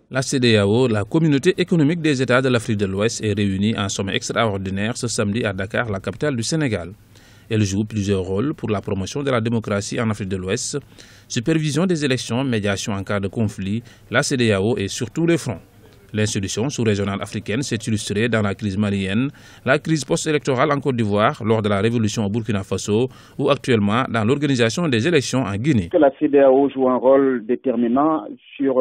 La CEDEAO, la communauté économique des États de l'Afrique de l'Ouest, est réunie en sommet extraordinaire ce samedi à Dakar, la capitale du Sénégal. Elle joue plusieurs rôles pour la promotion de la démocratie en Afrique de l'Ouest, supervision des élections, médiation en cas de conflit. La CEDEAO est sur tous les fronts. L'institution sous-régionale africaine s'est illustrée dans la crise malienne, la crise post-électorale en Côte d'Ivoire, lors de la révolution au Burkina Faso ou actuellement dans l'organisation des élections en Guinée. La CEDEAO joue un rôle déterminant sur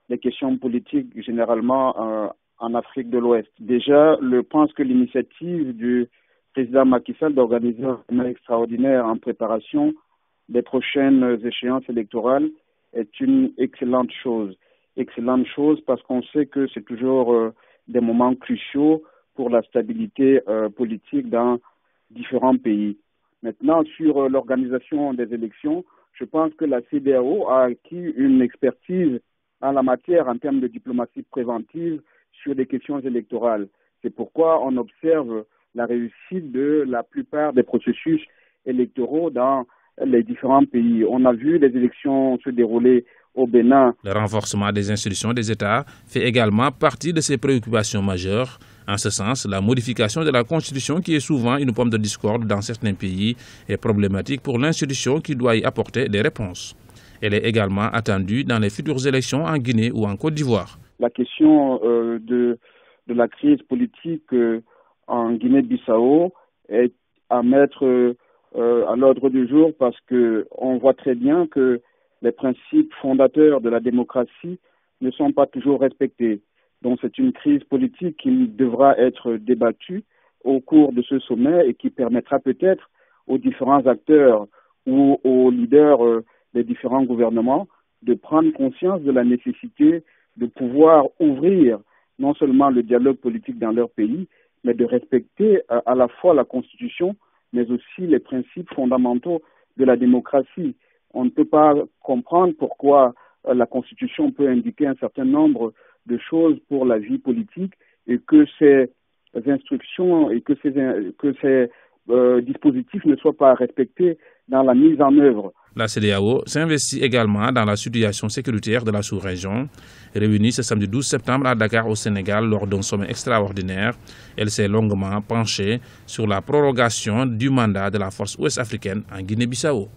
les questions politiques généralement en Afrique de l'Ouest. Déjà, je pense que l'initiative du président Macky Sall d'organiser un sommet extraordinaire en préparation des prochaines échéances électorales est une excellente chose. Excellente chose parce qu'on sait que c'est toujours des moments cruciaux pour la stabilité politique dans différents pays. Maintenant, sur l'organisation des élections, je pense que la CEDEAO a acquis une expertise en la matière en termes de diplomatie préventive sur des questions électorales. C'est pourquoi on observe la réussite de la plupart des processus électoraux dans les différents pays. On a vu les élections se dérouler au Bénin. Le renforcement des institutions des États fait également partie de ses préoccupations majeures. En ce sens, la modification de la Constitution, qui est souvent une pomme de discorde dans certains pays, est problématique pour l'institution qui doit y apporter des réponses. Elle est également attendue dans les futures élections en Guinée ou en Côte d'Ivoire. La question de la crise politique en Guinée-Bissau est à mettre à l'ordre du jour parce qu'on voit très bien que les principes fondateurs de la démocratie ne sont pas toujours respectés. Donc c'est une crise politique qui devra être débattue au cours de ce sommet et qui permettra peut-être aux différents acteurs ou aux leaders des différents gouvernements de prendre conscience de la nécessité de pouvoir ouvrir non seulement le dialogue politique dans leur pays, mais de respecter à la fois la Constitution, mais aussi les principes fondamentaux de la démocratie. On ne peut pas comprendre pourquoi la Constitution peut indiquer un certain nombre de choses pour la vie politique et que ces instructions et que ces dispositifs ne soient pas respectés dans la mise en œuvre. La CEDEAO s'investit également dans la situation sécuritaire de la sous-région. Réunie ce samedi 12 septembre à Dakar au Sénégal lors d'un sommet extraordinaire, elle s'est longuement penchée sur la prorogation du mandat de la force ouest-africaine en Guinée-Bissau.